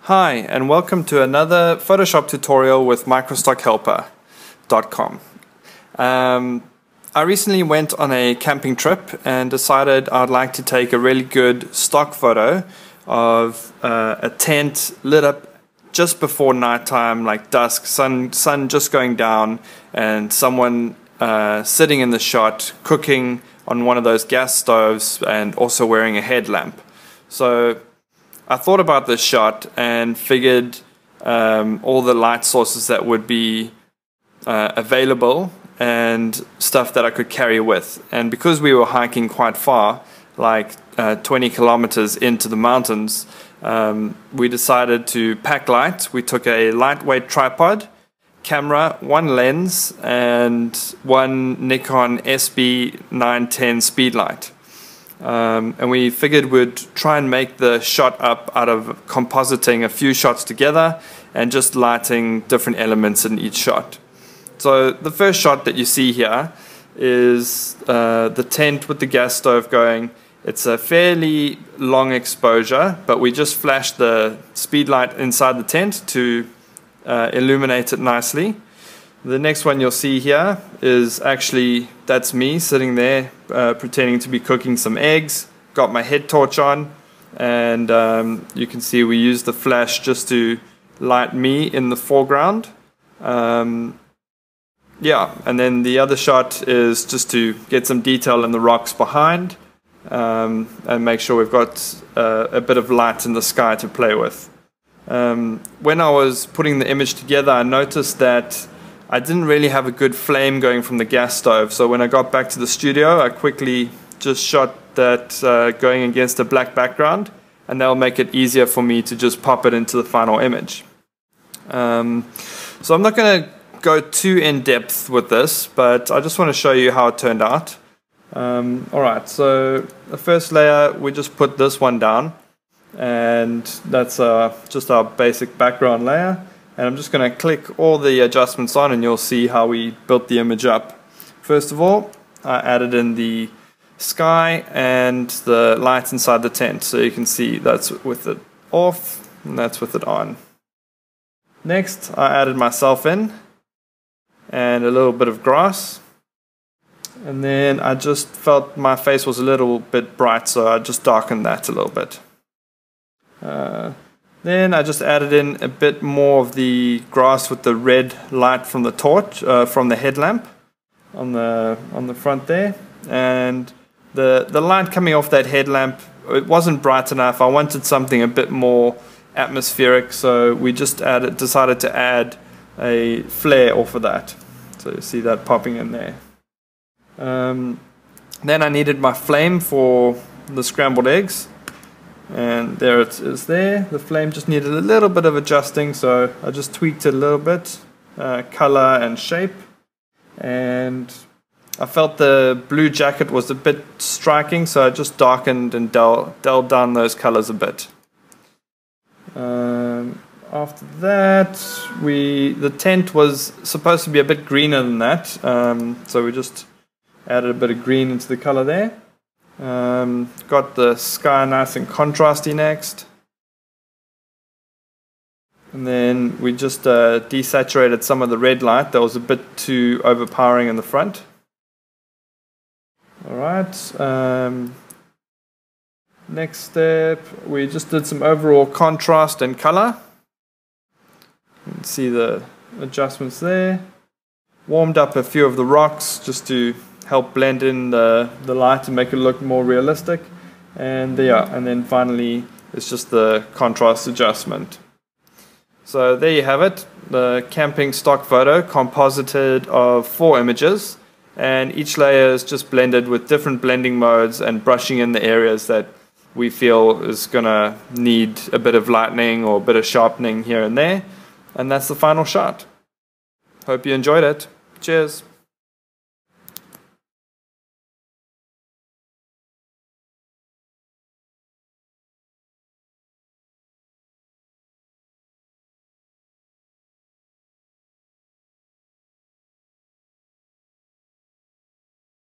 Hi, and welcome to another Photoshop tutorial with Microstockhelper.com. I recently went on a camping trip and decided I'd like to take a really good stock photo of a tent lit up just before nighttime, like dusk, sun just going down, and someone sitting in the shot cooking on one of those gas stoves and also wearing a headlamp. So I thought about this shot and figured all the light sources that would be available and stuff that I could carry with. And because we were hiking quite far, like 20 kilometers into the mountains, we decided to pack light. We took a lightweight tripod, camera, one lens, and one Nikon SB910 speed light. And we figured we'd try and make the shot up out of compositing a few shots together and just lighting different elements in each shot. So the first shot that you see here is the tent with the gas stove going. It's a fairly long exposure, but we just flashed the speed light inside the tent to illuminate it nicely. The next one you'll see here is actually, that's me sitting there pretending to be cooking some eggs. Got my head torch on, and you can see we used the flash just to light me in the foreground. Yeah, and then the other shot is just to get some detail in the rocks behind and make sure we've got a bit of light in the sky to play with. When I was putting the image together, I noticed that I didn't really have a good flame going from the gas stove, so when I got back to the studio I quickly just shot that going against a black background, and that'll make it easier for me to just pop it into the final image. So I'm not going to go too in depth with this, but I just want to show you how it turned out. Alright, so the first layer, we just put this one down, and that's just our basic background layer. And I'm just going to click all the adjustments on, and you'll see how we built the image up. First of all, I added in the sky and the lights inside the tent. So you can see that's with it off and that's with it on. Next, I added myself in and a little bit of grass. And then I just felt my face was a little bit bright, so I just darkened that a little bit. Then I just added in a bit more of the grass with the red light from the torch, from the headlamp on the front there. And the light coming off that headlamp, it wasn't bright enough. I wanted something a bit more atmospheric, so we just decided to add a flare off of that. So you see that popping in there. Then I needed my flame for the scrambled eggs. And there it is there. The flame just needed a little bit of adjusting, so I just tweaked it a little bit, color and shape. And I felt the blue jacket was a bit striking, so I just darkened and delved down those colors a bit. After that, the tent was supposed to be a bit greener than that, so we just added a bit of green into the color there. Got the sky nice and contrasty next, and then we just desaturated some of the red light that was a bit too overpowering in the front. Alright, next step, we just did some overall contrast and color. You can see the adjustments there. Warmed up a few of the rocks just to help blend in the light and make it look more realistic. And and then finally it's just the contrast adjustment. So there you have it, the camping stock photo composited of 4 images, and each layer is just blended with different blending modes and brushing in the areas that we feel is gonna need a bit of lightening or a bit of sharpening here and there, and that's the final shot. Hope you enjoyed it. Cheers.